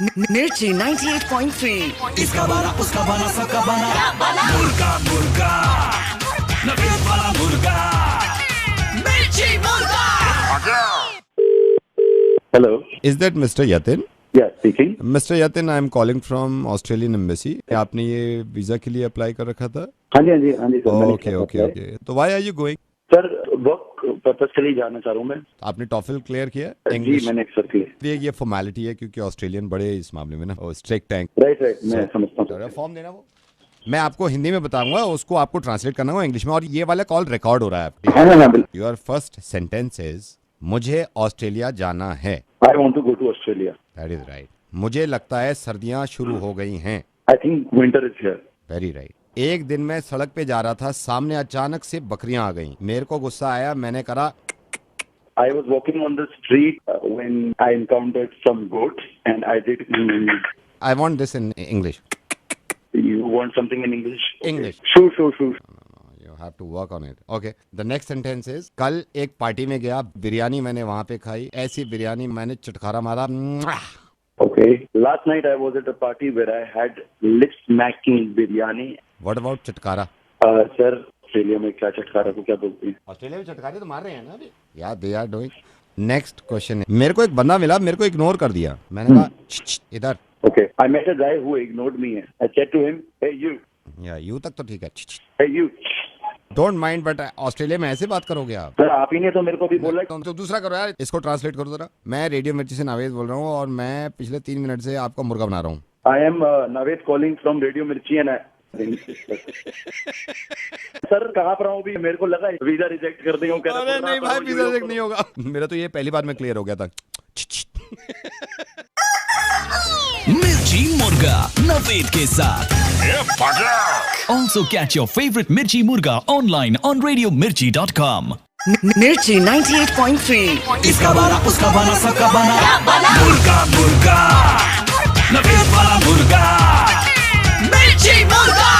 मिर्ची 98.3। इसका बना उसका बना सबका बना मुर्गा मुर्गा नवीन वाला मुर्गा मिर्ची मुर्गा। Hello. Is that Mr. Yatin? Yeah, speaking. Mr. Yatin, I am calling from Australian Embassy. आपने ये वीजा के लिए अप्लाई कर रखा था? हाँ जी सर। Okay okay okay. तो why are you going? Sir work purpose के लिए जाना चाह रहा हूँ मैं। आपने टॉफल क्लियर किया? जी मैंने सर क्लियर। ये फॉर्मेलिटी है क्योंकि ऑस्ट्रेलियन बड़े इस मामले में ना स्ट्रिक्ट हैं। राइट मैं समझता हूँ। फॉर्म देना वो मैं आपको हिंदी में बताऊंगा, उसको आपको ट्रांसलेट करना होगा इंग्लिश में, और ये वाला कॉल रिकॉर्ड हो रहा है आपकी। योर फर्स्ट सेंटेंस इज मुझे ऑस्ट्रेलिया जाना है। I want to go to Australia. That is right. मुझे लगता है सर्दियां शुरू हो गई हैं। I think winter is here. Very right. एक दिन मैं सड़क पे जा रहा था, सामने अचानक से बकरियां आ गईं। मेरे को गुस्सा आया, मैंने कहा I was walking on the street when I encountered some goats and I did. I want this in English. You want something in English? English. Sure. You have to work on it. Okay. The next sentence is कल एक party में गया, बिरयानी मैंने वहाँ पे खाई, ऐसी बिरयानी मैंने चटखारा मारा। Okay. Last night I was at a party where I had lip smacking biryani. What about chatkara? Sir Australia में क्या चटकारा को क्या बोलते हैं? ऑस्ट्रेलिया में चटकारे तो मार रहे हैं ना अभी। Yeah, they are doing. Next question है, मेरे को एक बंदा मिला, मेरे को इग्नोर कर दिया। मैंने कहा इधर। Okay. I met a guy who ignored me. I said to him, "Hey you." या यू तक तो ठीक है। Hey you. Don't mind, but Australia में ऐसे बात करोगे आप? सर आप ही ने तो मेरे को भी बोला। तो दूसरा करो यार, इसको ट्रांसलेट करो जरा। मैं रेडियो मिर्ची से नावेद बोल रहा हूँ और मैं पिछले 3 मिनट से आपका मुर्गा बना रहा हूँ। I am Naveed calling from Radio Mirchi and sir कहाँ पर हूँ अभी? मेरे को लगा वीजा रिजेक्ट कर देंगे। अरे नहीं भाई, वीजा रिजेक्ट नहीं होगा। मेरा तो ये पहली बार में क्लियर हो गया था। मिर्ची मुर्गा नवेद के साथ। Also catch your favorite Mirchi Murga online on RadioMirchi.com. मिर्ची 98.3। इसका बना उसका बना सबका बना मुर्गा मुर्गा नवीन वाला मुर्गा मिर्ची मुर्गा।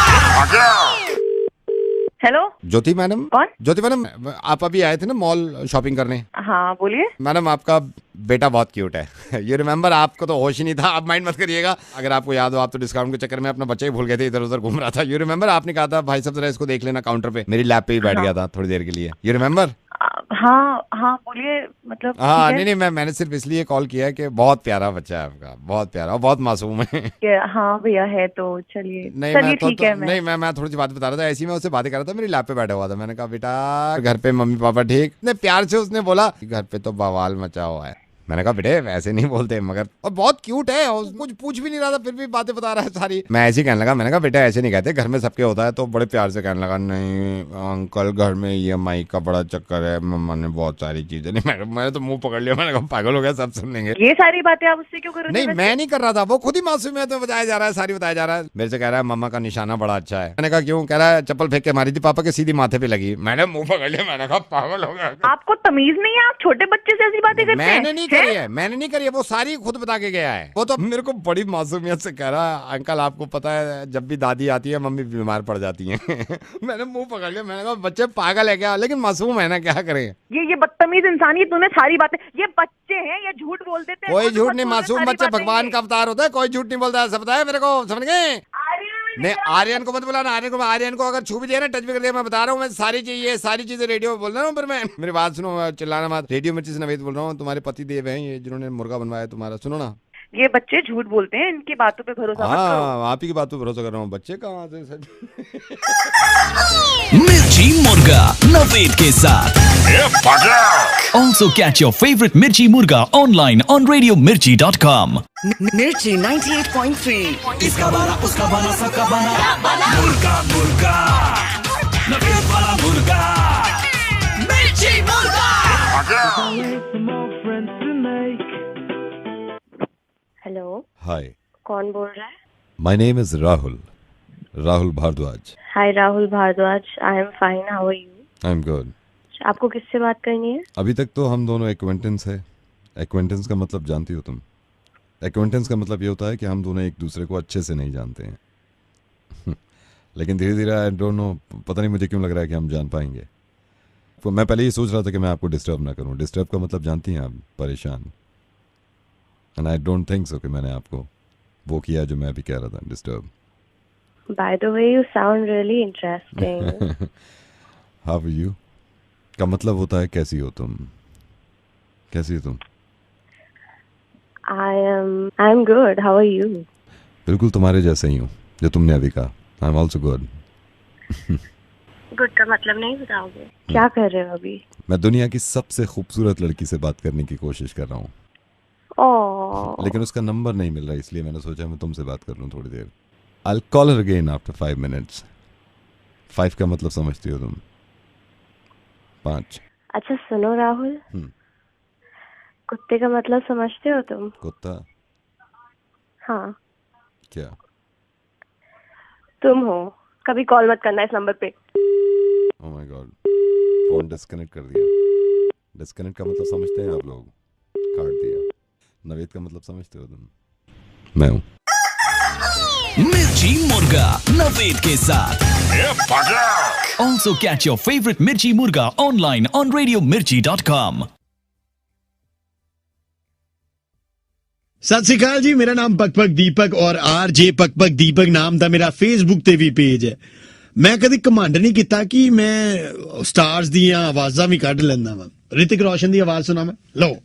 हेलो ज्योति मैडम। कौन? ज्योति मैडम, आप अभी आए थे ना मॉल शॉपिंग करने? हाँ बोलिए। मैडम आपका बेटा बहुत क्यूट है। यू रिमेम्बर, आपको तो होश ही नहीं था, आप माइंड मत करिएगा। अगर आपको याद हो, आप तो डिस्काउंट के चक्कर में अपना बच्चा ही भूल गए थे, इधर उधर घूम रहा था। यू रिमेम्बर, आपने कहा था भाई साहब जरा इसको देख लेना काउंटर पे। मेरी लैप पे ही बैठ गया था थोड़ी देर के लिए। You remember? हाँ बोलिए। मतलब हाँ नहीं मैंने सिर्फ इसलिए कॉल किया है कि बहुत प्यारा बच्चा है आपका, बहुत प्यारा और बहुत मासूम है। हाँ भैया है तो चलिए। नहीं चलिए मैं ठीक है। नहीं मैं थोड़ी सी बात बता रहा था, ऐसी मैं उससे बातें कर रहा था, मेरी लैप पे बैठा हुआ था। मैंने कहा बेटा घर पे मम्मी पापा ठीक? इतने प्यार से उसने बोला घर पे तो बवाल मचा हुआ है। मैंने कहा बेटे वैसे नहीं बोलते, मगर और बहुत क्यूट है, और कुछ पूछ भी नहीं रहा था फिर भी बातें बता रहा है सारी। मैं ऐसे ही कहने लगा, मैंने कहा बेटा ऐसे नहीं कहते, घर में सबके होता है। तो बड़े प्यार से कहने लगा, नहीं अंकल घर में EMI का बड़ा चक्कर है, मम्मा ने बहुत सारी चीजें। नहीं मैंने तो मुंह पकड़ लिया, मैंने कहा पागल हो गया, सब सुन लेंगे। ये सारी बातें आप उससे क्यों कर रहे थे? नहीं मैं नहीं कर रहा था, वो खुद ही मासूम है तो बताया जा रहा है, सारी बताया जा रहा है। मेरे से कह रहा है मम्मा का निशाना बड़ा अच्छा है। मैंने कहा क्यों? कह रहा है चप्पल फेंक के मारी थी पापा के, सीधी माथे पे लगी। मैंने मुंह पकड़ लिया, मैंने कहा पागल हो गया। आपको तमीज नहीं है? आप छोटे बच्चे से ऐसी बातें करते हैं? मैंने नहीं करी है, मैंने नहीं करी है, वो सारी खुद बता के गया है। वो तो मेरे को बड़ी मासूमियत से कह रहा है अंकल आपको पता है जब भी दादी आती है मम्मी बीमार पड़ जाती है। मैंने मुंह पकड़ लिया, मैंने कहा बच्चे पागल है क्या? लेकिन मासूम है ना, क्या करें। ये बदतमीज इंसान, ये तूने सारी बातें, ये बच्चे हैं, ये झूठ बोल देते हैं। कोई झूठ नहीं, मासूम बच्चे भगवान का अवतार होता है, कोई झूठ नहीं बोलता है, सब बताया मेरे को, समझ गए? नहीं आर्यन को मत बुलाना, आर्यन को अगर छू भी दिया ना, टच भी कर दिया, मैं बता रहा हूँ, मैं सारी चीजें रेडियो में बोल रहा हूँ। फिर मैं मेरी बात सुनो, चिल्लाना मत। रेडियो मिर्ची से नवेद बोल रहा हूँ, तुम्हारे पति देव हैं ये जिन्होंने मुर्गा बनवाया तुम्हारा, सुनो ना। ये बच्चे झूठ बोलते हैं, इनकी बातों पे भरोसा मत करो। हाँ आप ही की बात पे भरोसा कर रहा हूँ, बच्चे कहाँ से? मिर्ची मुर्गा नवेद के साथ। Also catch your favorite Mirchi Murga online on RadioMirchi.com. मिर्ची 98.3। इसका बना उसका बना सबका बना मुर्गा मुर्गा नवेद वाला मुर्गा मिर्ची मुर्गा। हेलो हाय, कौन बोल रहा है? My name is Rahul Bhardwaj. Hi Rahul Bhardwaj, I'm fine, how are you? I'm good. आपको किससे बात करनी है? अभी तक तो हम दोनों एक्वेंटेंस है। एक्वेंटेंस का मतलब जानती हो तुम? एक्वेंटेंस का मतलब ये होता है कि हम दोनों एक दूसरे को अच्छे से नहीं जानते हैं। लेकिन धीरे धीरे आई डोंट नो, पता नहीं मुझे क्यों लग रहा है कि हम जान पाएंगे। तो मैं पहले ये सोच रहा था कि मैं आपको डिस्टर्ब ना करूं। डिस्टर्ब का मतलब जानती हैं आप? परेशान। And I don't think so कि मैंने आपको वो किया जो मैं भी कह रहा था, disturb. By the way, you sound really interesting. How are you का मतलब होता है कैसी हो तुम. कैसी हो तुम? I'm good. How are you? बिल्कुल तुम्हारे जैसे ही हूँ जो तुमने अभी कहा. I am also good. Good का मतलब नहीं बताओगे? क्या कर रहे हो अभी? मैं दुनिया की सबसे खूबसूरत लड़की से बात करने की कोशिश कर रहा हूँ. लेकिन उसका नंबर नहीं मिल रहा, इसलिए मैंने सोचा मैं तुमसे बात कर लूँ थोड़ी देर. I'll call her again after 5 minutes. 5 का मतलब समझती हो तुम? 5. अच्छा सुनो राहुल, कुत्ते का मतलब समझते हो तुम? कुत्ता? हाँ. क्या? तुम हो. कभी कॉल मत करना इस नंबर पे. Oh my God. Phone disconnect कर दिया. डिस्कनेक्ट का मतलब समझते हैं आप लोग? काट दिया. नवेद का मतलब समझते हो तुम? मैं हूँ. मिर्ची मुर्गा नवेद के साथ. Also catch your favorite Mirchi Murga online on RadioMirchi.com. सत श्री अकाल जी, मेरा नाम पकपक दीपक और RJ पकपक दीपक नाम ਦਾ ਮੇਰਾ ਫੇਸਬੁੱਕ ਤੇ ਵੀ ਪੇਜ ਹੈ. ਮੈਂ ਕਦੀ ਕਮਾਂਡ ਨਹੀਂ ਕੀਤਾ ਕਿ ਮੈਂ ਸਟਾਰਸ ਦੀਆਂ ਆਵਾਜ਼ਾਂ ਵੀ ਕੱਢ ਲੈਂਦਾ ਵਾਂ. ਰਿਤਿਕ ਰੋਸ਼ਨ ਦੀ ਆਵਾਜ਼ ਸੁਣਾ ਮੈਂ. ਲਓ.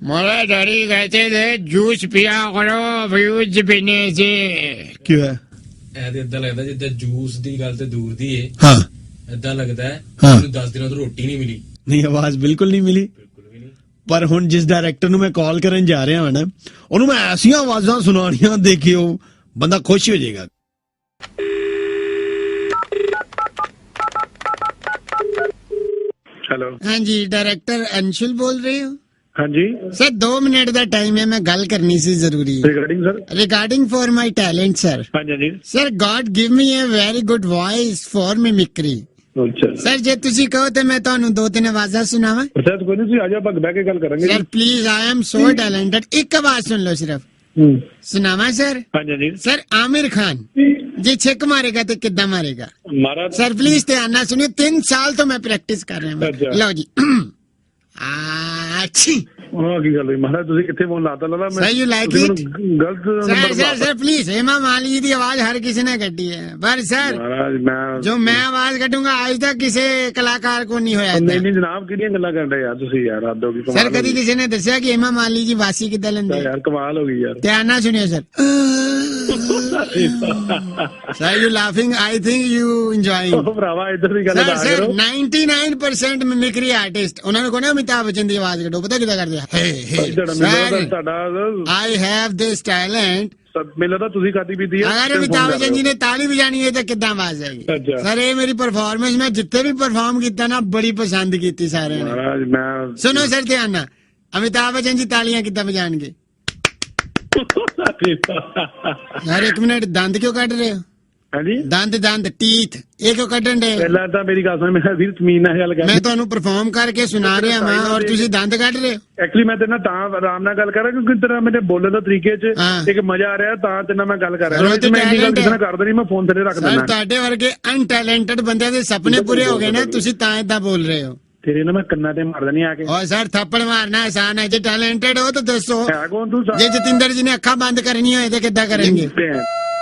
मेरा डैडी कहते थे जूस पिया करो व्यूज पीने से. ਕੀ ਹੈ? ਐ ਇਦਾਂ ਲੱਗਦਾ ਜਿੱਦਾਂ ਜੂਸ ਦੀ ਗੱਲ ਤੇ ਦੂਰ ਦੀ ਏ. ਹਾਂ ਇਦਾਂ ਲੱਗਦਾ ਹੈ ਹਾਂ. ਮੈਨੂੰ 10 ਦਿਨਾਂ ਤੋਂ ਰੋਟੀ ਨਹੀਂ ਮਿਲੀ. ਨਹੀਂ, ਆਵਾਜ਼ ਬਿਲਕੁਲ ਨਹੀਂ ਮਿਲੀ. ਬਿਲਕੁਲ ਵੀ ਨਹੀਂ. ਪਰ ਹੁਣ ਜਿਸ ਡਾਇਰੈਕਟਰ ਨੂੰ ਮੈਂ ਕਾਲ ਕਰਨ ਜਾ ਰਿਹਾ ਹਾਂ ਨਾ, ਉਹਨੂੰ ਮੈਂ ਐਸੀਆਂ ਆਵਾਜ਼ਾਂ ਸੁਣਾਉਣੀਆਂ, ਦੇਖਿਓ ਬੰਦਾ ਖੁਸ਼ ਹੋ ਜਾਏਗਾ. हेलो. हाँ जी, डायरेक्टर अंशुल बोल रहे हो? हाँ जी. सर 2 मिनट का टाइम है, मैं गल करनी सी जरूरी. Regarding sir? Regarding for my talent sir. हाँ जी. Sir God give me a very good voice for mimicry. अच्छा सर जे तुसी कहो तो मैं ਤੁਹਾਨੂੰ 2-3 ਆਵਾਜ਼ਾਂ ਸੁਣਾਵਾਂ. अच्छा तो कोई नहीं, आ जाओ बह के गल करेंगे. Sir please, I am so talented. एक आवाज सुन लो सिर्फ. सुनावा सर? हाँ जी. सर आमिर खान जी छिक मारेगा तो कितना मारेगा? मारा. सर प्लीज ध्यान ना सुनिए, 3 साल तो मैं प्रैक्टिस कर रहा अच्छा. हूँ. लो जी. अच्छी. की गल हुई महाराज, तुसी किथे फोन लाता लाला? मैं सर यू लाइक इट? गलत sir number sir sir please, Hema Malini की आवाज हर किसी ने कटी है, पर सर महाराज मैं जो मैं आवाज कटूंगा आज तक किसी कलाकार को नहीं होया. नहीं जनाब, किहड़ियां गल्लां कर रहे यार तुसी यार, हद हो गई. सर कभी किसी ने दसिया कि हेमा मालिनी जी वासी किद्दां लैंदे? यार कमाल हो गई यार. ध्यान ना सुनियो sir. Sir you laughing, I think you enjoying. भरावा इधर दी गल सर ना सर करो. 99% मिमिक्री आर्टिस्ट ਉਹਨਾਂ ਨੂੰ ਕੋਨਾ ਅਮਿਤਾਭ ਬੱਚਨ ਦੀ ਆਵਾਜ਼ ਕੱਢੋ, ਪਤਾ ਕਿਦਾਂ ਕਰਦੇ ਆ? Sir I have this talent. मेला तो तुसी खाती पीती है. अगर अमिताभ बच्चन जी ने ताली बजानी है तो कितना आवाज आएगी? अच्छा. सर ये मेरी परफॉर्मेंस में जितने भी परफॉर्म किया ना, बड़ी पसंद की सारे ने. महाराज मैं सुनो सर ध्यान ना, अमिताभ बच्चन जी तालियां कितना बजाएंगे? यार 1 मिनट, दंद क्यों काट रहे हो? हाँ जी. दंद टीथ ये क्यों ਕੱਢਣ ਦੇ? ਪਹਿਲਾਂ ਤਾਂ ਮੇਰੀ ਗੱਲ ਸੁਣ, ਮੈਂ ਵੀਰ ਤਮੀਨ ਨਾਲ ਗੱਲ ਕਰ. ਮੈਂ ਤੁਹਾਨੂੰ ਪਰਫਾਰਮ ਕਰਕੇ ਸੁਣਾ ਰਿਹਾ ਹਾਂ ਔਰ ਤੁਸੀਂ ਦੰਦ ਕੱਢ ਰਹੇ ਹੋ. ਐਕਚੁਅਲੀ ਮੈਂ ਤੇਰੇ ਨਾਲ ਤਾਂ ਆਰਾਮ ਨਾਲ ਗੱਲ ਕਰ ਰਿਹਾ ਕਿਉਂਕਿ ਤੇਰਾ ਮੇਰੇ ਬੋਲਣ ਦਾ ਤਰੀਕੇ 'ਚ ਇੱਕ ਮਜ਼ਾ ਆ ਰਿਹਾ, ਤਾਂ ਤੇਰੇ ਨਾਲ ਮੈਂ ਗੱਲ ਕਰ ਰਿਹਾ. ਮੈਂ ਇੰਨੀ ਗੱਲ ਕਿਸੇ ਨਾਲ ਕਰਦਾ ਨਹੀਂ, ਮੈਂ ਫੋਨ ਤੇਰੇ ਰੱਖ ਦਿੰਦਾ. ਸਰ ਤੁਹਾਡੇ ਵਰਗੇ ਅਨਟੈਲੈਂਟਡ ਬੰਦਿਆਂ ਦੇ ਸੁਪਨੇ ਪੂਰੇ ਹੋ ਗਏ ਨਾ, ਤੁਸੀਂ ਤਾਂ ਇਦਾਂ ਬੋਲ ਰਹੇ ਹੋ. ਤੇਰੇ ਨਾਲ ਮੈਂ ਕੰਨਾਂ ਤੇ ਮਾਰ ਦੇਣੀ ਆ ਕੇ. और सर थप्पड़ मारना आसान है, जो टैलेंटेड हो तो दसो. ਹੈ ਕੌਣ ਤੂੰ? जे जतिंदर जी ने अखा बंद करनी हो तो किद्दां करेंगे?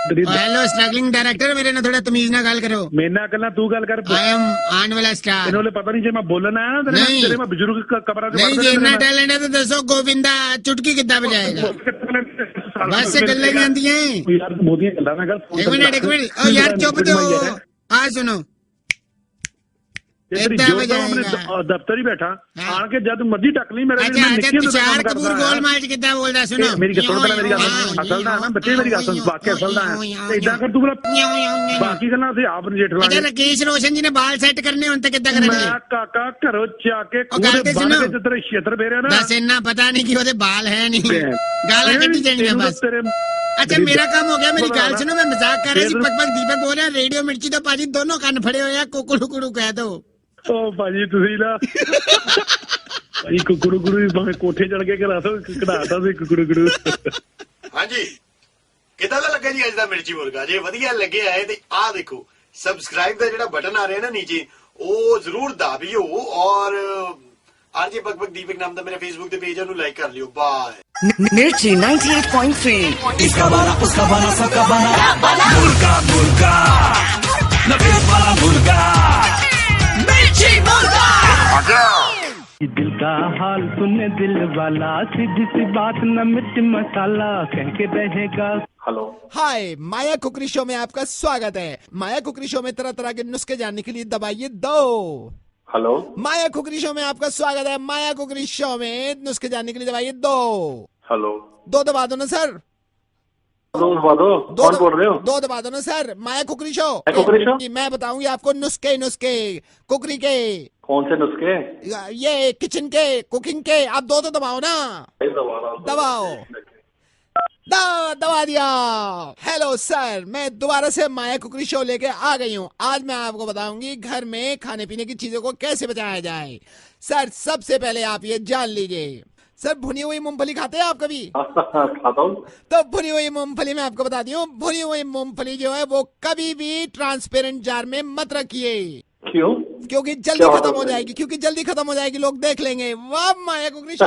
हेलो स्ट्रगलिंग डायरेक्टर, मेरे नाल थोड़ा तमीज ना गल करो. ਮੇਰੇ ਨਾਲ ਗੱਲਾਂ ਤੂੰ ਗੱਲ ਕਰ. आई एम आने वाला स्टार. ਤੈਨੂੰ ਪਤਾ ਨਹੀਂ ਜੇ ਮੈਂ ਬੋਲਣ ਆਇਆ ਨਾ नहीं. ਤੇਰੇ ਮੈਂ ਬਜ਼ੁਰਗ ਕਬਰਾਂ 'ਚ नहीं जी, इतना टैलेंट है तो दसो गोविंदा चुटकी किद्दां बजाएगा? बस से गल्लां ही आंदियां हैं. ਯਾਰ ਬਹੁਤੀਆਂ ਗੱਲਾਂ ਨਾ ਕਰ. 1 मिनट ओ यार चुप दो. आ सुनो दफ्तर ही बैठा आन के जब मर्जी टक ली मेरे. अच्छा तुषार कपूर गोलमाल च किद्दां बोलदा? सुनो मेरी गल सुन, पहले मेरी गल असल दा है ना बच्चे, मेरी गल सुन, वाकई असल दा है. इदां कर तू बोला बाकी गल्लां ਅਸੀਂ ਆਪ ਨਜਿੱਠ ਲਾਂਗੇ. अच्छा राकेश रोशन जी ने बाल सेट करने हुन ते किद्दां करेंगे? मैं काका घरों जा के कोडे बन के तेरे छेतर फेरे ना. बस इतना पता नहीं कि ओदे बाल है नहीं, गालां कड्डी जानियां बस. अच्छा मेरा काम हो गया, मेरी गल सुनो, मैं मजाक कर रहा सी. पकपक दीपक बोल रहा, रेडियो मिर्ची तो पाजी दोनों कान फड़े हुए हैं, कुकड़ू कुड़ू कह दो. ओ भाजी ਤੁਸੀਂ ਨਾ ਭਾਈ ਕੁਕੜੂ ਕੁੜੂ ਵੀ ਭਾਵੇਂ ਕੋਠੇ ਚੜ ਕੇ ਕਰਾ ਦੋ, ਕਢਾਤਾ ਸੀ ਕੁਕੜੂ ਕੁੜੂ. ਹਾਂਜੀ ਕਿੱਦਾਂ ਦਾ ਲੱਗਾ ਜੀ ਅੱਜ ਦਾ ਮਿਰਚੀ ਮੁਰਗਾ? ਜੇ ਵਧੀਆ ਲੱਗਿਆ ਹੈ ਤੇ ਆਹ ਦੇਖੋ ਸਬਸਕ੍ਰਾਈਬ ਦਾ ਜਿਹੜਾ ਬਟਨ ਆ ਰਿਹਾ ਨਾ ਨੀਚੇ, ਉਹ ਜ਼ਰੂਰ ਦਬਾਇਓ ਔਰ आरजे पग दीपक नाम दा मेरा फेसबुक ते पेज है, उन्हें लाइक कर लियो। बाय। मिर्ची 98.3 इसका बना उसका बना सबका बना मुर्गा मुर्गा नफीस वाला मुर्गा मिर्ची मुर्गा। दिल का हाल सुने दिल वाला, सीधी सी बात न मिर्च मसाला कह के रहेगा। हेलो, हाय, माया कुकरी शो में आपका स्वागत है। माया कुकरी शो में तरह तरह के नुस्खे जानने के लिए दबाइए 2। हेलो, माया कुकरी शो में आपका स्वागत है। माया कुकरी शो में नुस्खे जानने के लिए दबाइए 2। हेलो, 2 दबा दो ना सर। 2 दबा दो। कौन बोल रहे हो? 2 दबा दो ना सर। माया कुकरी शो। कुकरी शो? मैं बताऊंगी आपको नुस्खे कुकरी के। कौन से नुस्खे? ये किचन के, कुकिंग के। आप 2 तो दबाओ ना। दबाओ। दबा दिया। हेलो सर, मैं दोबारा से माया कुकरी शो लेके आ गई हूँ। आज मैं आपको बताऊंगी घर में खाने पीने की चीजों को कैसे बचाया जाए। सर, सबसे पहले आप ये जान लीजिए, सर भुनी हुई मूंगफली खाते हैं आप कभी? खाता हूँ। तो भुनी हुई मूंगफली मैं आपको बताती हूँ, भुनी हुई मूंगफली जो है वो कभी भी ट्रांसपेरेंट जार में मत रखिए। क्यों? क्योंकि जल्दी खत्म हो जाएगी। जल्दी खत्म हो जाएगी, लोग देख लेंगे। वाह, माया कुकरी शो।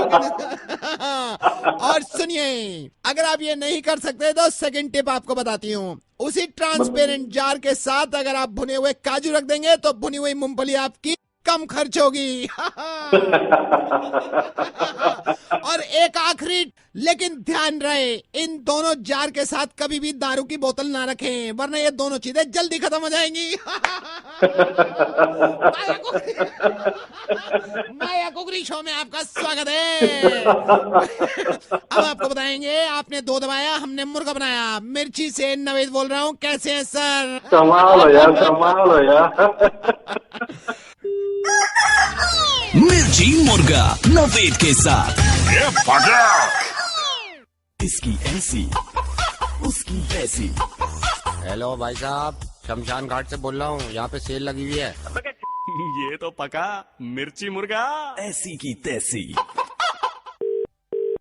और सुनिए, अगर आप ये नहीं कर सकते तो सेकंड टिप आपको बताती हूँ। उसी ट्रांसपेरेंट जार के साथ अगर आप भुने हुए काजू रख देंगे तो भुनी हुई मूंगफली आपकी कम खर्च होगी। और एक आखिरी लेकिन ध्यान रहे, इन दोनों जार के साथ कभी भी दारू की बोतल ना रखें, वरना ये दोनों चीजें जल्दी खत्म हो जाएंगी। माया कुकरी शो में आपका स्वागत है। अब आपको बताएंगे, आपने 2 दबाया, हमने मुर्गा बनाया। मिर्ची से नवेद बोल रहा हूँ, कैसे हैं सर? कमाल हो यार, कमाल हो यार। मिर्ची मुर्गा नवेद के साथ इसकी ऐसी उसकी वैसी। हेलो भाई साहब, शमशान घाट से बोल रहा हूँ, यहाँ पे सेल लगी हुई है। ये तो पका मिर्ची मुर्गा ऐसी की तैसी।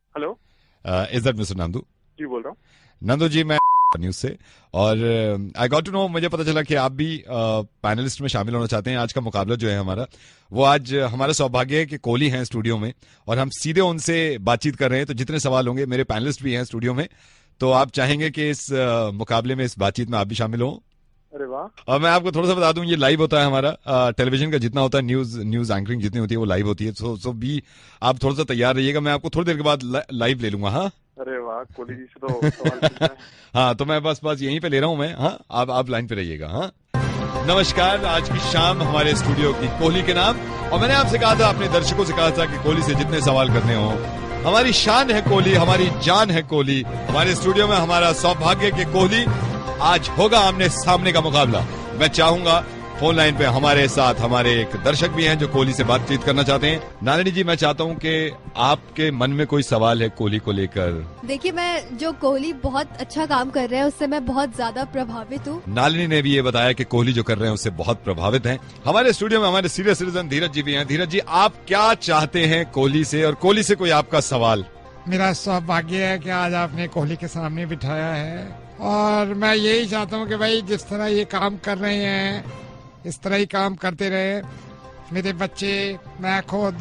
Hello, is that mister Nandu? जी बोल रहा हूँ। नंदू जी, मैं न्यूज से, और आई गॉट टू नो, मुझे पता चला कि आप भी पैनलिस्ट में शामिल होना चाहते हैं। आज का मुकाबला जो है हमारा, वो आज हमारा सौभाग्य है कि कोहली हैं स्टूडियो में और हम सीधे उनसे बातचीत कर रहे हैं। तो जितने सवाल होंगे, मेरे पैनलिस्ट भी हैं स्टूडियो में, तो आप चाहेंगे कि इस मुकाबले में, इस बातचीत में आप भी शामिल हों? अरे वाह। और मैं आपको थोड़ा सा बता दूं, ये लाइव होता है हमारा। टेलीविजन का जितना होता है, न्यूज एंकरिंग जितनी होती है वो लाइव होती है। सो भी आप थोड़ा सा तैयार रहिएगा, मैं आपको थोड़ी देर के बाद लाइव ले लूंगा। हाँ, अरे वाह, कोहली जी से तो सवाल हाँ, तो मैं बस यहीं पे ले रहा हूँ मैं। हाँ, आप लाइन पे रहिएगा। हाँ, नमस्कार। आज की शाम हमारे स्टूडियो की कोहली के नाम, और मैंने आपसे कहा था, अपने दर्शकों से कहा था कि कोहली से जितने सवाल करने हो, हमारी शान है कोहली, हमारी जान है कोहली। हमारे स्टूडियो में हमारा सौभाग्य के कोहली, आज होगा आमने सामने का मुकाबला। मैं चाहूंगा फोन लाइन पे हमारे साथ हमारे एक दर्शक भी हैं जो कोहली से बातचीत करना चाहते हैं। नालिनी जी, मैं चाहता हूं कि आपके मन में कोई सवाल है कोहली को लेकर। देखिए, मैं जो कोहली बहुत अच्छा काम कर रहे हैं उससे मैं बहुत ज्यादा प्रभावित हूँ। नालिनी ने भी ये बताया कि कोहली जो कर रहे हैं उससे बहुत प्रभावित हैं। हमारे स्टूडियो में हमारे सीनियर सिटीजन धीरज जी भी हैं। धीरज जी, आप क्या चाहते हैं कोहली से, और कोहली से कोई आपका सवाल? मेरा सौभाग्य है कि आज आपने कोहली के सामने बिठाया है, और मैं यही चाहता हूँ कि भाई जिस तरह ये काम कर रहे हैं इस तरह ही काम करते रहे। मेरे बच्चे, मैं खुद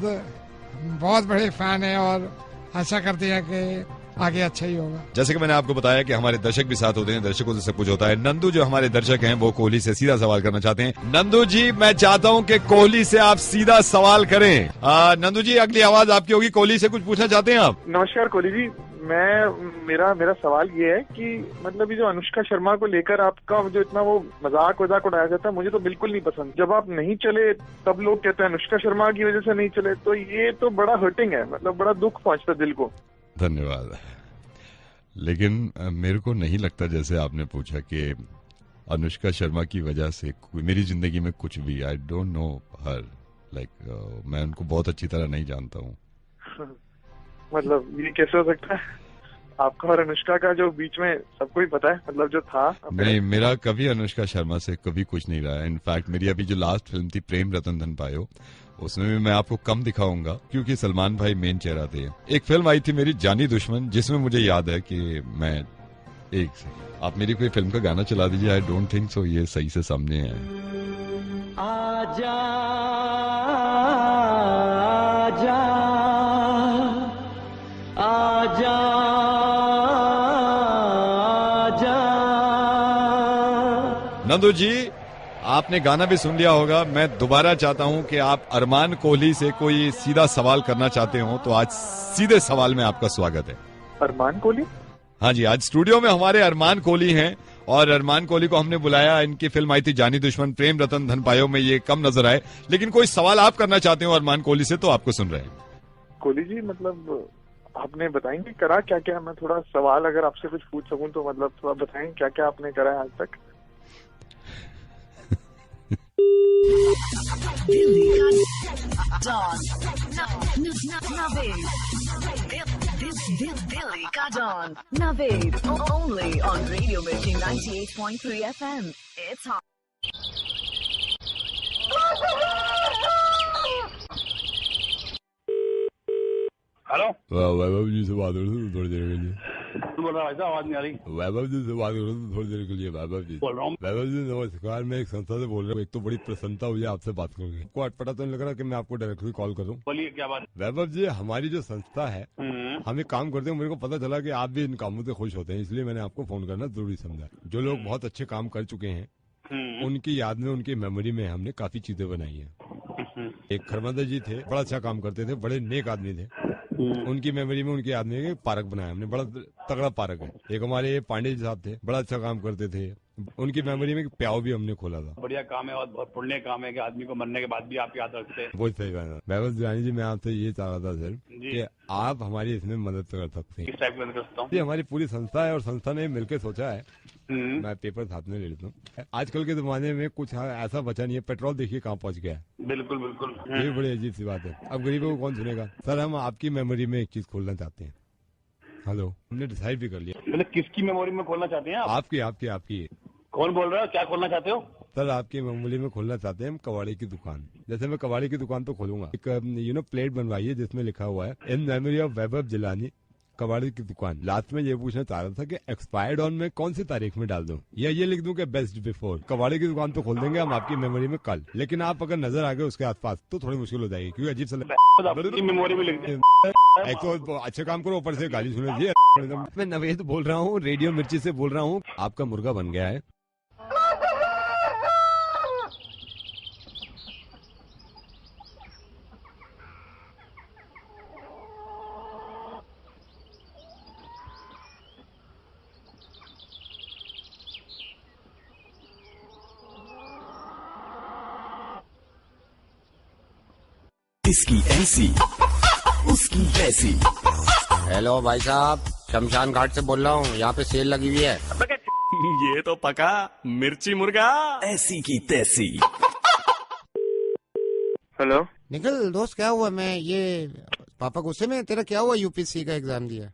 बहुत बड़े फैन हैं और आशा करते हैं कि आगे अच्छा ही होगा। जैसे कि मैंने आपको बताया कि हमारे दर्शक भी साथ होते हैं, दर्शकों से सब कुछ होता है। नंदू जो हमारे दर्शक हैं वो कोहली से सीधा सवाल करना चाहते हैं। नंदू जी, मैं चाहता हूं कि कोहली से आप सीधा सवाल करें। नंदू जी, अगली आवाज आपकी होगी। कोहली से कुछ पूछना चाहते हैं आप? नमस्कार कोहली जी, मेरा सवाल ये है कि मतलब ये जो अनुष्का शर्मा को लेकर आपका जो इतना वो मजाक उड़ाया जाता है, मुझे तो बिल्कुल नहीं पसंद। जब आप नहीं चले तब लोग कहते हैं अनुष्का शर्मा की वजह से नहीं चले, तो ये तो बड़ा हर्टिंग है, मतलब बड़ा दुख पहुंचता दिल को। धन्यवाद, लेकिन मेरे को नहीं लगता, जैसे आपने पूछा कि अनुष्का शर्मा की वजह से मेरी जिंदगी में कुछ भी, I don't know her, like मैं उनको बहुत अच्छी तरह नहीं जानता हूँ। मतलब ये कैसे हो सकता है? आपका और अनुष्का का जो बीच में सबको ही पता है, मतलब जो था। नहीं, मेरा कभी अनुष्का शर्मा से कभी कुछ नहीं रहा है। इनफैक्ट मेरी अभी जो लास्ट फिल्म थी प्रेम रतन धन पायो, उसमें भी मैं आपको कम दिखाऊंगा क्योंकि सलमान भाई मेन चेहरा थे। एक फिल्म आई थी मेरी जानी दुश्मन, जिसमें मुझे याद है कि मैं आप मेरी कोई फिल्म का गाना चला दीजिए। आई डोंट थिंक सो ये सही से समझे हैं। आजा आजा नंदू जी, आपने गाना भी सुन लिया होगा। मैं दोबारा चाहता हूं कि आप अरमान कोहली से कोई सीधा सवाल करना चाहते हो तो आज सीधे सवाल में आपका स्वागत है। अरमान कोहली? हाँ जी, आज स्टूडियो में हमारे अरमान कोहली हैं और अरमान कोहली को हमने बुलाया। इनकी फिल्म आई थी जानी दुश्मन, प्रेम रतन धन पायो में ये कम नजर आए, लेकिन कोई सवाल आप करना चाहते हो अरमान कोहली से तो आपको सुन रहे हैं। कोहली जी, मतलब आपने बताएंगे करा क्या क्या? मैं थोड़ा सवाल अगर आपसे कुछ पूछ सकूं तो मतलब थोड़ा बताएं क्या क्या आपने करा है आज तक। Dilli ka Dawn, Naveed, only on Radio Mirchi 98.3 FM. It's hot. Hello, वैभव जी से बात करो थोड़ी देर के लिए। बोल रहा है, आवाज नहीं आ रही। वैभव जी से बात करो थोड़ी देर के लिए। वैभव जी बोल रहा हूँ। वैभव जी नमस्कार, मैं एक संस्था से बोल रहा हूँ। एक तो बड़ी प्रसन्नता हुई आपसे बात करके। आपको अटपटा तो नहीं लग रहा कि मैं आपको डायरेक्टली कॉल करूँ? बोलिए क्या बात। वैभव जी, हमारी जो संस्था है हम एक काम करते हैं, मेरे को पता चला कि आप भी इन कामों से खुश होते हैं, इसलिए मैंने आपको फोन करना जरूरी समझा। जो लोग बहुत अच्छे काम कर चुके हैं उनकी याद में, उनकी मेमोरी में हमने काफी चीजें बनाई हैं। एक खरमंदर जी थे, बड़ा अच्छा काम करते थे, बड़े नेक आदमी थे। उनकी मेमोरी में, उनकी याद में एक पार्क बनाया हमने, बड़ा तगड़ा पार्क है। एक हमारे पांडे जी साहब थे, बड़ा अच्छा काम करते थे, उनकी मेमोरी में प्याव भी हमने खोला था। बढ़िया काम है और बहुत पुण्य काम है कि आदमी को मरने के बाद भी आप याद रखते हैं। बहुत सही बात है। वैभव जानी जी, मैं आपसे ये चाह रहा था सर कि आप हमारी इसमें मदद कर सकते हैं। किस टाइप की मदद कर सकता हूँ? ये हमारी पूरी संस्था है और संस्था ने मिलकर सोचा है, मैं पेपर साथ में ले लेता हूँ। आजकल के जमाने में कुछ ऐसा बचा नहीं है। पेट्रोल देखिए कहाँ पहुँच गया है। बिल्कुल बिल्कुल, ये बड़ी अजीब सी बात है। अब गरीबों को कौन सुनेगा? सर, हम आपकी मेमोरी में एक चीज खोलना चाहते हैं। हेलो, हमने डिसाइड भी कर लिया। मतलब किसकी मेमोरी में खोलना चाहते हैं आप? आपकी आपकी आपकी। कौन बोल रहा है? क्या खोलना चाहते हो? सर, आपकी मेमोरी में खोलना चाहते हैं हम कबाड़ी की दुकान। जैसे मैं कबाड़ी की दुकान तो खोलूंगा, एक प्लेट बनवाई है जिसमें लिखा हुआ है इन मेमोरी ऑफ वैभव जिलानी कबाड़ी की दुकान। लास्ट में ये पूछना चाह रहा था कि एक्सपायर्ड ऑन में कौन सी तारीख में डाल दूं, या ये लिख दूं कि बेस्ट बिफोर। कबाड़ी की दुकान तो खोल देंगे हम आपकी मेमोरी में कल, लेकिन आप अगर नजर आ गए उसके आसपास तो थोड़ी मुश्किल हो जाएगी, क्योंकि अजीब सा मेमोरी में लिख दें। एक तो अच्छे काम करो, ऊपर से गाली सुने जी। मैं नवेद बोल रहा हूँ, रेडियो मिर्ची से बोल रहा हूँ। आपका मुर्गा बन गया है। इसकी ऐसी उसकी वैसी। हेलो भाई साहब, शमशान घाट से बोल रहा हूँ, यहाँ पे सेल लगी हुई है। ये तो पका मिर्ची मुर्गा ऐसी की तैसी। हेलो निखिल दोस्त, क्या हुआ? मैं ये पापा गुस्से में? तेरा क्या हुआ? यूपीएससी का एग्जाम दिया?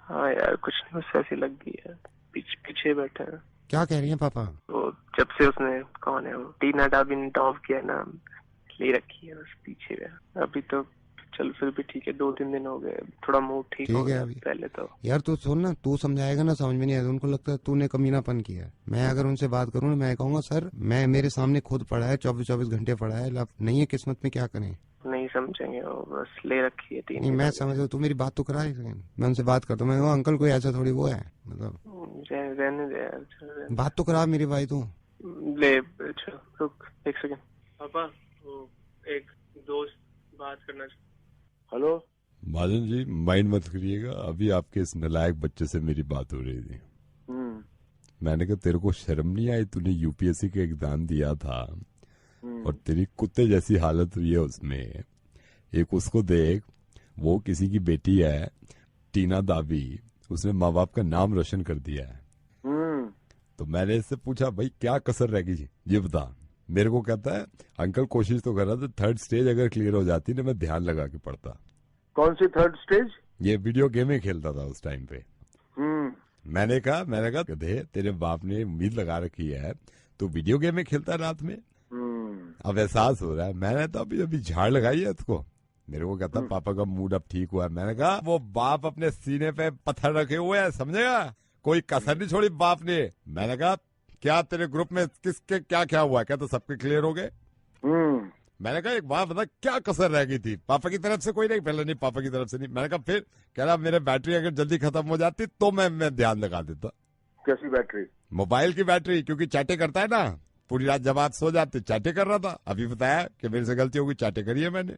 हाँ यार, कुछ नहीं, बस ऐसी लग गई है। पीछे बैठे हैं। क्या कह रही हैं पापा? वो जब से उसने, कौन है वो, टीना डाबिन टॉप किया ना, ले रखी है बस पीछे है। अभी तो चल फिर भी ठीक है, 2-3 दिन हो गए, थोड़ा मूड ठीक हो गया। पहले तो यार तू सुन ना, तू समझाएगा ना, समझ में नहीं आएगा। उनको लगता है तूने कमीनापन किया है। मैं अगर उनसे बात करूँ ना, मैं कहूँगा सर, मैं मेरे सामने खुद पढ़ा है, 24-24 घंटे पढ़ा है, नहीं है किस्मत में, क्या करें? नहीं समझेंगे वो, बस ले रखी है 3 नहीं, मैं समझ, तू मेरी बात तो करा ही। मैं उनसे बात करता हूँ, मैं अंकल कोई ऐसा थोड़ी वो है, मतलब रहने दे यार, बात तो करा मेरी भाई तू। ले रुक 1 सेकंड। पापा, वो एक दोस्त बात करना। हेलो महाजन जी, माइंड मत करिएगा, अभी आपके इस नालायक बच्चे से मेरी बात हो रही थी। मैंने कहा तेरे को शर्म नहीं आई? तूने यूपीएससी का एग्जाम दिया था और तेरी कुत्ते जैसी हालत हुई है उसमें। एक उसको देख, वो किसी की बेटी है, टीना दाबी, उसने माँ बाप का नाम रोशन कर दिया है। तो मैंने इससे पूछा, भाई क्या कसर रह गई ये बता। मेरे को कहता है, अंकल कोशिश तो कर रहा था, 3rd स्टेज अगर क्लियर हो जाती ना, मैं ध्यान लगा के पढ़ता। कौन सी 3rd स्टेज? ये वीडियो गेम ही खेलता था उस टाइम पे। मैंने कहा गधे, तेरे बाप ने उम्मीद लगा रखी है, तो वीडियो गेम ही खेलता रात में। अब एहसास हो रहा है। मैंने तो अभी झाड़ लगाई है इसको। मेरे को कहता पापा का मूड अब ठीक हुआ है। मैंने कहा वो बाप अपने सीने पे पत्थर रखे हुए है, समझेगा, कोई कसर नहीं छोड़ी बाप ने। मैंने कहा क्या तेरे ग्रुप में किसके क्या क्या हुआ? क्या तो सबके क्लियर हो गए? मैंने कहा एक बात बता, क्या कसर रह गई थी? पापा की तरफ से कोई नहीं? पहले नहीं, पापा की तरफ से नहीं। मैंने कहा फिर? कह रहा मेरे बैटरी अगर जल्दी खत्म हो जाती तो मैं ध्यान लगा देता। कैसी बैटरी? मोबाइल की बैटरी, क्योंकि चैटे करता है ना, पूरी रात जब आप सो जाते चैटे कर रहा था। अभी बताया कि मेरे से गलती होगी, चैटे करी है मैंने,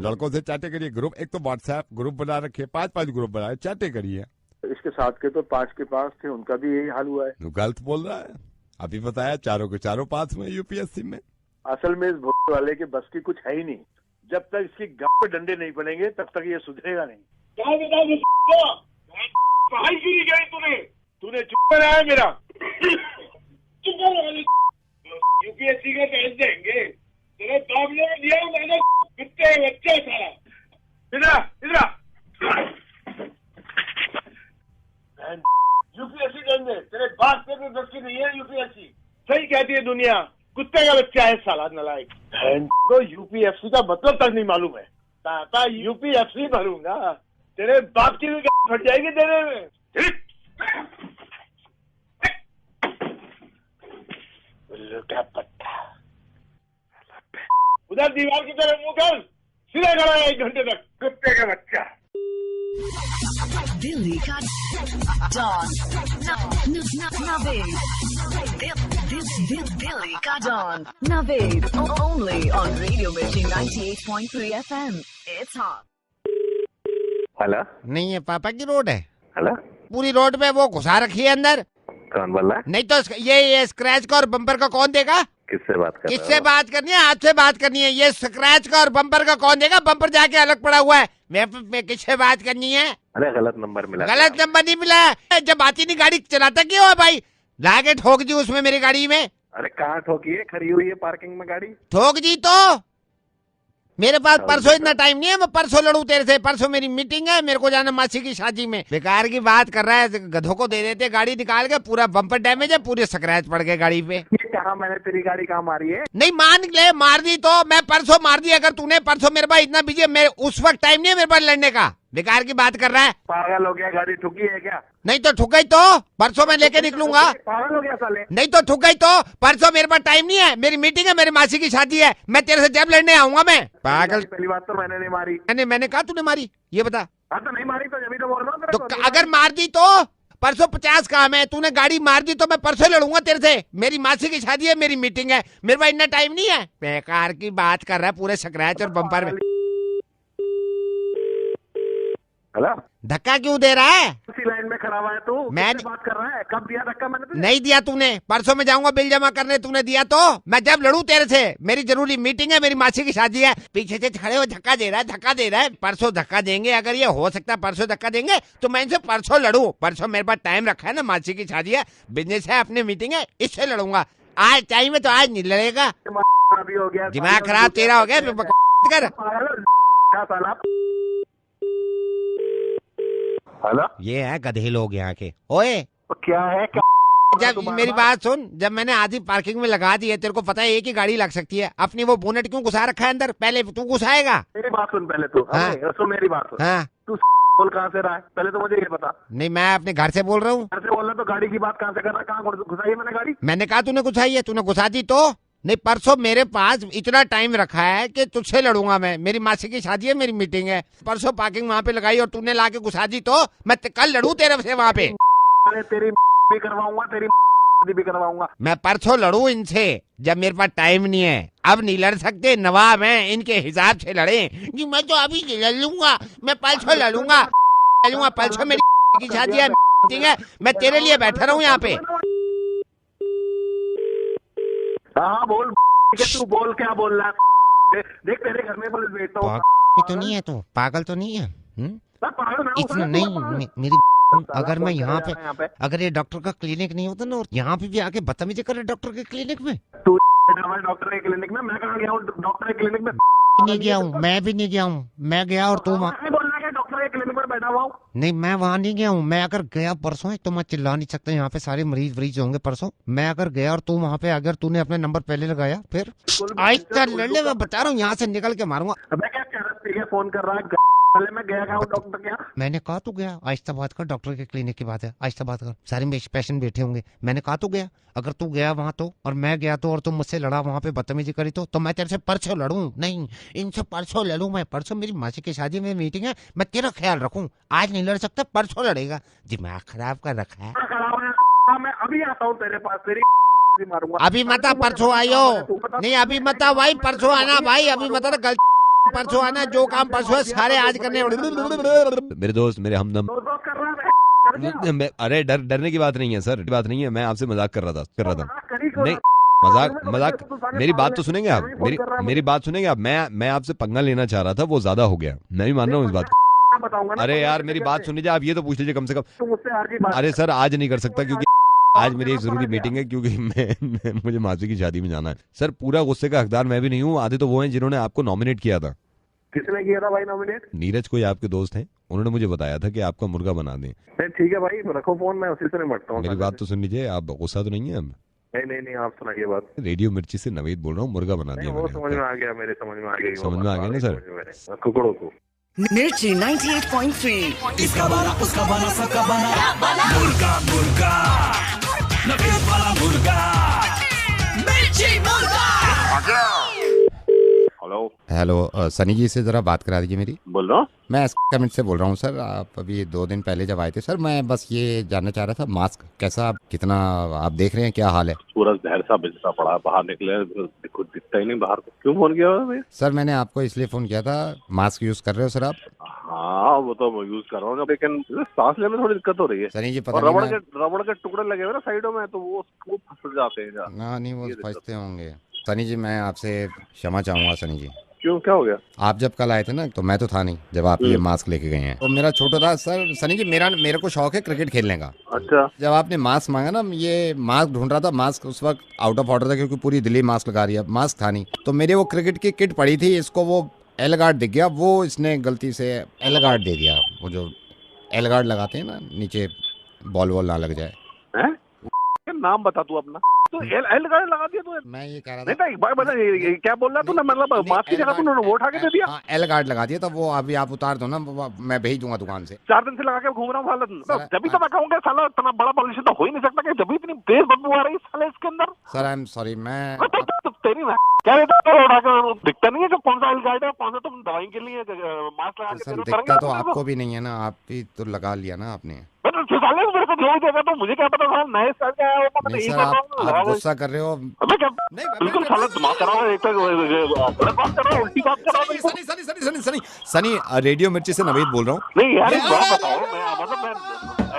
लड़कों से चैटे करिए। ग्रुप, एक तो व्हाट्सएप ग्रुप बना रखे, 5-5 ग्रुप बनाए, चैटे करिए। इसके साथ के तो 5 के पास थे, उनका भी यही हाल हुआ है। तो गलत बोल रहा है। अभी बताया चारों के चारों पास में यूपीएससी में। असल में इस भोले वाले के बस की कुछ है ही नहीं। जब तक इसकी गांव पे डंडे नहीं पड़ेंगे तब तक ये सुधरेगा नहीं। पढ़ाई क्यों नहीं गई तूने चुप कराया मेरा। यूपीएससी का टेस्ट देंगे तेरे बाप ने दिया, मैंने कुत्ते बच्चे सारा। इधर यूपीएससी देंगे तेरे बाप के भी बस की नहीं है यूपीएससी। सही कहती है दुनिया, कुत्ते का बच्चा है साला नालायक। तो यूपीएससी का मतलब तक नहीं मालूम है। ताता यूपीएससी भरूंगा, तेरे बाप की भी फट जाएगी देने में। क्या पट्टा उधर दीवार की तरफ मुंह कर, सीधा खड़ा है 1 घंटे तक, कुत्ते का बच्चा। दिल्ली का डॉन नवेद, दिल्ली का don Naved, only on Radio Mirchi 98.3 FM. It's hot. Hello, नहीं है पापा की रोड है। हेलो, पूरी रोड पे वो घुसा रखी है अंदर। कौन बोल रहा है? नहीं तो ये स्क्रैच का और बम्पर का कौन देगा? किससे बात कर रहे हो? किससे बात करनी है? आपसे बात करनी है। ये स्क्रैच का और बम्पर का कौन देगा? बम्पर जाके अलग पड़ा हुआ है। मैं किससे बात करनी है? अरे गलत नंबर मिला। गलत नंबर नहीं मिला है। जब आती नहीं गाड़ी चलाता क्यों है भाई? लाके ठोक दी उसमें मेरी गाड़ी में। अरे कहाँ ठोकी है? खड़ी हुई है पार्किंग में गाड़ी। ठोक दी तो मेरे पास परसों इतना टाइम नहीं है, मैं परसों लड़ू तेरे से। परसों मेरी मीटिंग है, मेरे को जाना मासी की शादी में। बेकार की बात कर रहा है, गधों को दे देते गाड़ी निकाल के। पूरा बम्पर डैमेज है, पूरे स्क्रैच पड़ गए गाड़ी पे। कहा मैंने तेरी गाड़ी कहाँ मारी है? नहीं मान ले, मार दी तो मैं परसों मार दी। अगर तूने परसों, मेरे पास इतना बिजी है, मेरे उस वक्त टाइम नहीं है मेरे पास लड़ने का। बेकार की बात कर रहा है। पागल हो गया? गाड़ी ठुकी है क्या? नहीं तो ठुक गई तो परसों मैं लेके निकलूंगा। पागल हो गया साले? नहीं तो ठुक गई तो परसों मेरे पास टाइम नहीं है, मेरी मीटिंग है, मेरी मासी की शादी है। मैं तेरे से जब लड़ने आऊंगा मैं। पागल। पहली बात तो मैंने नहीं मारी। मैंने कहा तूने मारी? ये बता। हाँ तो नहीं मारी तो जब तो बोल रहा हूँ। तो अगर मार दी तो परसों 50 काम है, तूने गाड़ी मार दी तो मैं परसों लड़ूंगा तेरे से। मेरी मासी की शादी है, मेरी मीटिंग है, मेरे पास इतना टाइम नहीं है। बेकार की बात कर रहा है, पूरे स्क्रैच और बम्पर में। हेलो, धक्का क्यों दे रहा है? उसी लाइन में खड़ा हुआ है तू। मैं बात कर रहा है? कब दिया धक्का मैंने तुझे? नहीं दिया तूने। परसों में जाऊंगा बिल जमा करने, तूने दिया तो मैं जब लड़ू तेरे से। मेरी जरूरी मीटिंग है, मेरी मासी की शादी है। पीछे से खड़े हो, धक्का दे रहा है, धक्का दे रहा है। परसों धक्का देंगे, अगर ये हो सकता है परसों धक्का देंगे तो मैं इनसे परसों लड़ू। परसों मेरे पास टाइम रखा है ना, मासी की शादी है, बिजनेस है, अपनी मीटिंग है, इससे लड़ूंगा। आज टाइम है तो आज नहीं लड़ेगा। हो गया दिमाग खराब तेरा हो गया। हेलो, ये है गधे लोग यहाँ के। ओए क्या है? जब मेरी बात सुन, जब मैंने आधी पार्किंग में लगा दी है, तेरे को पता है एक ही गाड़ी लग सकती है। अपनी वो बोनेट क्यों घुसा रखा है अंदर? पहले तू घुसाएगा। मेरी बात सुन पहले तू। हाँ। सुन मेरी बात सुन। हाँ। तू बोल कहाँ से रहा है पहले तो मुझे ये बता। नहीं, मैं अपने घर से बोल रहा हूँ। घर से बोल रहा तो गाड़ी की बात कहाँ से कर रहा है? कहाँ घुसाई है मैंने गाड़ी? मैंने कहा तूने घुसाई है, तूने घुसा दी तो। नहीं, परसों मेरे पास इतना टाइम रखा है कि तुझसे लड़ूंगा मैं। मेरी मासी की शादी है, मेरी मीटिंग है। परसों पार्किंग वहाँ पे लगाई और तूने लाके घुसा दी तो मैं कल लड़ू तेरे से वहाँ पे। तेरी भी करवाऊंगा, तेरी भी करवाऊंगा। मैं परसों लड़ू इनसे जब मेरे पास टाइम नहीं है। अब नहीं लड़ सकते, नवाब है, इनके हिसाब से लड़े। जी मैं तो अभी लड़ लूंगा, मैं परसों लड़ूंगा। परसों मेरी की शादी है, मीटिंग है, मैं तेरे लिए बैठा रहूँ यहाँ पे। हाँ बोल, तू बोल, क्या बोल रहा है? देख तेरे घर में पुलिस भेजता हूँ। तो नहीं है, तू पागल तो नहीं है? इतना नहीं मेरी अगर मैं यहाँ पे, अगर ये डॉक्टर का क्लिनिक नहीं होता ना, और यहाँ पे भी आके बदतमीजी करे डॉक्टर के क्लिनिक में। तू डॉक्टर के क्लिनिक में? मैं कहाँ गया हूँ डॉक्टर के क्लिनिक में? नहीं गया हूँ, मैं भी नहीं गया हूँ। मैं गया और तू वहाँ डॉक्टर के क्लिनिक में बैठा हुआ हूँ। नहीं, मैं वहाँ नहीं गया हूँ। मैं अगर गया परसों, तो मैं चिल्ला नहीं सकता, यहाँ पे सारे मरीज होंगे परसों। मैं अगर गया और तू वहाँ पे, अगर तूने अपने नंबर पहले लगाया, फिर आज लड़ ले। मैं बता रहा हूँ, यहाँ से निकल के मारूंगा। मैं क्या कह रहा है? फोन कर रहा है, पहले मैं गया हूँ डॉक्टर के यहाँ। मैंने कहा तू गया, आहिस्ता बात कर, डॉक्टर के क्लिनिक की बात है, आहिस्ता बात कर, सारे पेशेंट बैठे होंगे। मैंने कहा तू गया, अगर तू गया वहां तो और मैं गया तो और तुम मुझसे लड़ा वहां पे बदतमीजी करी तो मैं तेरे से परसों लड़ूं, नहीं इनसे परसों लड़ूं मैं, परसों मेरी मासी की शादी में मीटिंग है, मैं तेरा ख्याल रखूं, आज नहीं लड़ सकता परसों लड़ेगा। दिमाग खराब कर रखा है। मैं अभी आता हूँ तेरे पास, तेरी मारूंगा। अभी मत परसों आइयो, नहीं अभी मत भाई, परसों आना भाई, अभी मत गलती परसों आना, जो काम परसों है सारे आज करने। मेरे दोस्त, मेरे हमदम, अरे डरने की बात नहीं है सर, बात नहीं है, मैं आपसे मजाक कर रहा था नहीं, मजाक मेरी बात तो सुनेंगे आप, मेरी बात सुनेंगे आप। मैं आपसे पंगा लेना चाह रहा था, वो ज्यादा हो गया, मैं भी मान रहा हूँ इस बात को। अरे यार मेरी बात सुन लीजिए, आप ये तो पूछ लीजिए कम से कम। अरे सर आज नहीं कर सकता, क्योंकि आज मेरी एक जरूरी मीटिंग है, क्योंकि मुझे मासी की शादी में जाना है। सर पूरा गुस्से का हकदार मैं भी नहीं हूँ, आधे तो वो हैं जिन्होंने आपको नॉमिनेट किया था। किसने किया था भाई नॉमिनेट? नीरज कोई आपके दोस्त हैं, उन्होंने मुझे बताया था कि आपका मुर्गा बना दें। ठीक है भाई, रखो फोन, मैं उसी से निपटता हूँ। मेरी बात तो सुन लीजिए, आप गुस्सा तो नहीं है? नहीं आप सुनाइए बात। रेडियो मिर्ची से नवेद बोल रहा हूँ, मुर्गा बना दिया। वो समझ में आ गया, मेरे समझ में आ गया, समझ में आ गया ना सर। कुकड़ों को मिर्ची 98.3, इसका बना उसका बना सबका बना, मुर्गा मुर्गा नवेद वाला मुर्गा, मिर्ची मुर्गा। हेलो सनी जी से जरा बात करा दीजिए मेरी। बोल रहा हूँ मैं कमेंट से बोल रहा हूँ सर। आप अभी 2 दिन पहले जब आए थे सर, मैं बस ये जानना चाह रहा था मास्क कैसा, कितना आप देख रहे हैं, क्या हाल है? पूरा जहर सा बिजता पड़ा, बाहर निकले कुछ दिखता ही नहीं बाहर। क्यों फोन किया भाई? सर मैंने आपको इसलिए फोन किया था, मास्क यूज कर रहे हो सर आप? हाँ वो तो मैं यूज कर रहा हूँ, लेकिन सांस लेने में थोड़ी दिक्कत हो रही है सनी जी। और रबड़ के टुकड़े लगे हुए ना साइडों में, तो वो फंस जाते हैं। नहीं वो फंसते होंगे। सनी जी मैं आपसे क्षमा चाहूंगा सनी जी। क्यों, क्या हो गया? आप जब कल आए थे ना, तो मैं तो था नहीं जब आप ये मास्क लेके गए हैं, तो मेरा छोटा था सर। सनी जी मेरे को शौक है क्रिकेट खेलने का। अच्छा। जब आपने मास्क मांगा ना, ये मास्क ढूंढ रहा था, मास्क उस वक्त आउट ऑफ ऑर्डर था क्योंकि पूरी दिल्ली मास्क लगा रही है, मास्क था नहीं। तो मेरे वो क्रिकेट की किट पड़ी थी, इसको वो एल गार्ड दिख गया, वो इसने गलती से एल गार्ड दे दिया, वो जो एल गार्ड लगाते हैं ना नीचे, बॉल वॉल ना लग जाए। नाम बता तू अपना। तो एल गार्ड लगा दिया तू? मैं ये कह रहा था नहीं भाई, क्या बोल रहा तू ना, मतलब मास्क की जगह तूने वो उठा के दे दिया। एल गार्ड लगा दिया, तो वो अभी आप उतार दो ना, मैं भेज दूंगा दुकान से। 4 दिन से लगा के घूम रहा हूँ साला, जब भी तो मैं कहूँगा साला इतना बड़ा पॉल्यूशन तो हो ही नहीं सकता कि जब इतनी तेज बदबू आ रही है साले इसके अंदर। सर आई एम सॉरी, मैं तेरी क्या दिखता नहीं है जो कौन सा एल गार्ड है, कौन सा तुम दवाई के लिए मास्क लगा के? दिखता तो आपको भी नहीं है ना, आप भी तो लगा लिया ना आपने। मेरे को जो देगा तो मुझे क्या पता था नए साल का है वो। नहीं सर आप गुस्सा कर रहे हो। बिल्कुल साला दिमाग खराब है, उल्टी बात कर रहा हूँ। सनी रेडियो मिर्ची से नवेद बोल रहा हूँ। नहीं यार बताओ,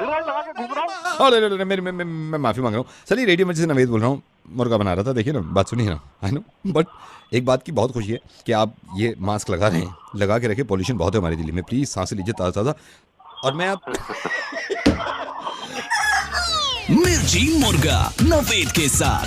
मैं लगा के घूम रहा हूँ। मैं माफी मांग रहा हूँ सनी, रेडियो मिर्ची से नवेद बोल रहा हूँ, मुर्गा बना रहा था। देखिए ना, बात सुनिए ना, आई नो, बट एक बात की बहुत खुशी है कि आप ये मास्क लगा रहे हैं, लगा के रखे। पॉल्यूशन बहुत है हमारी दिल्ली में, प्लीज सांस लीजिए ताज़ा ताज़ा। और मैं आप मिर्ची मुर्गा नवेद के साथ।